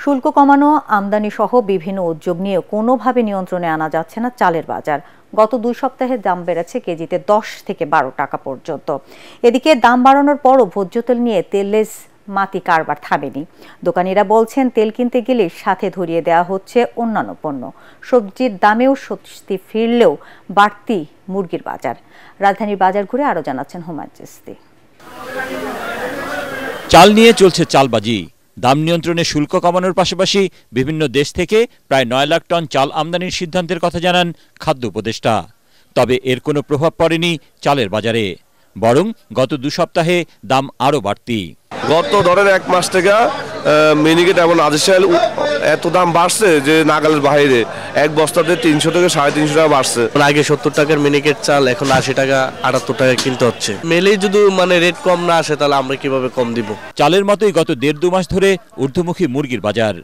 শুল্ক কমানো, আমদানি সহ বিভিন্ন উদ্যোগ নিয়ে কোনোভাবে নিয়ন্ত্রণে আনা যাচ্ছে না চালের বাজার। গত 2 সপ্তাহে দাম বেড়েছে কেজিতে 10 থেকে 12 টাকা পর্যন্ত। এদিকে দাম বাড়ানোর পরও ভোজ্য তেল নিয়ে তেলেস মাটি কারবার থামেনি। দোকানিরা বলছেন তেল কিনতে গেলে সাথে ধরিয়ে দেওয়া হচ্ছে অন্যান্য পণ্য। সবজির দামেও স্বস্তি ফিরলেও বাড়তি মুরগির বাজার। রাজধানীর বাজার ঘুরে আরও জানাচ্ছেন হুমায়ুন চিশতি। চাল নিয়ে চলছে চালবাজি। দাম নিয়ন্ত্রণে শুল্ক কমানোর পাশাপাশি বিভিন্ন দেশ থেকে প্রায় 9 লাখ টন চাল আমদানির সিদ্ধান্তের কথা জানান খাদ্য উপদেষ্টা। তবে এর কোনো প্রভাব পড়েনি চালের বাজারে, বরং গত 2 সপ্তাহে দাম আরও বাড়তি। গত ধরেন 1 মাস থেকে মিনিকেট এবং আদেশাল এত দাম বাড়ছে যে নাগালের বাইরে। এক বস্তাতে 300 থেকে 350 টাকা বাড়ছে। আগে 70 টাকার মিনিকেট চাল এখন 80 টাকা 78 টাকা কিনতে হচ্ছে। মেলেই যদি রেট কম না আসে তাহলে আমরা কিভাবে কম দিব। চালের মতোই গত 1.5-2 মাস ধরে ঊর্ধ্বমুখী মুরগির বাজার।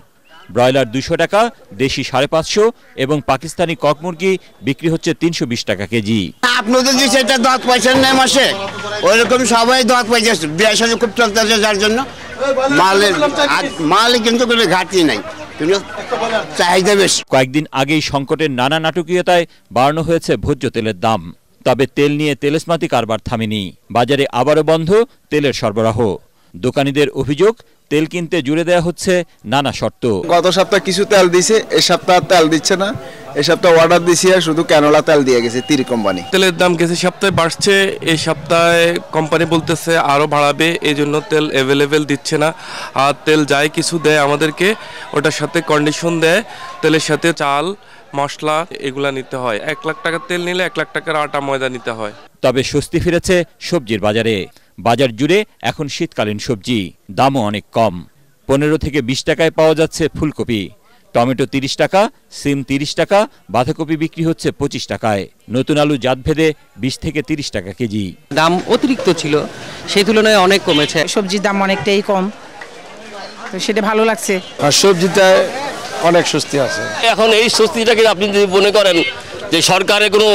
ব্রয়লার 200 টাকা, দেশি 550 এবং পাকিস্তানি কক মুরগি বিক্রি হচ্ছে 320 টাকা কেজি। আপনাদের যে সেটা 10 পয়সা নেই মাসে, ওইরকম সবাই 10 পয়সা ব্যবসা খুব চলতেছে, যার জন্য মালে কিন্তু কোনো ঘাটতি নাই, কিন্তু চাহিদা বেশি। কয়েকদিন আগেই সংকটের নানা নাটকীয়তায় বাড়ানো হয়েছে ভোজ্য তেলের দাম। তবে তেল নিয়ে তেলেসমাতি কারবার থামেনি। বাজারে আবারও বন্ধ তেলের সরবরাহ। দোকানীদের অভিযোগ, তেল কিনতে জুড়ে দেওয়া হচ্ছে নানা শর্ত। গত সপ্তাহে কিছু তেল দিছে, এই সপ্তাহে তেল দিচ্ছে না। এই সপ্তাহে অর্ডার দিছি আর শুধু ক্যানোলা তেল দিয়ে গেছে তিরি কোম্পানি। তেলের দাম গেছে সপ্তাহে বাড়ছে, এই সপ্তাহে কোম্পানি বলতেছে আরো বাড়াবে, এই জন্য তেল অ্যাভেলেবেল দিচ্ছে না। আর তেল যায় কিছু দেয় আমাদেরকে, ওটার সাথে কন্ডিশন দেয়, তেলের সাথে চাল মশলা এগুলা নিতে হয়। 1 লাখ টাকার তেল নিলে 1 লাখ টাকার আটা ময়দা নিতে হয়। তবে স্বস্তি ফিরেছে সবজির বাজারে। বাজার জুড়ে এখন শীতকালীন সবজি, দামও অনেক কম। 15 থেকে 20 টাকায় পাওয়া যাচ্ছে ফুলকপি, টমেটো 30 টাকা, সিম 30 টাকা, বাঁধাকপি বিক্রি হচ্ছে 25 টাকায়। নতুন আলু জাতভেদে 20 থেকে 30 টাকা কেজি। দাম অতিরিক্ত ছিল, সেই তুলনায় অনেক কমেছে। সবজির দাম অনেকটাই কম, তো সেটা ভালো লাগছে। আর সবজিটায় অনেক স্বস্তি আছে। এখন এই স্বস্তিটাকে আপনি যদি মনে করেন যে সরকারের কোনো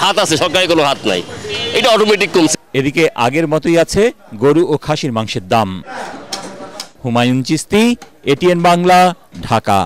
হাত আছে, সরকারের কোনো হাত নাই, এটা অটোমেটিক কমছে। এদিকে আগের মতোই আছে গরু ও খাসির মাংসের দাম। হুমায়ুন চিশতি, এটিএন বাংলা, ঢাকা।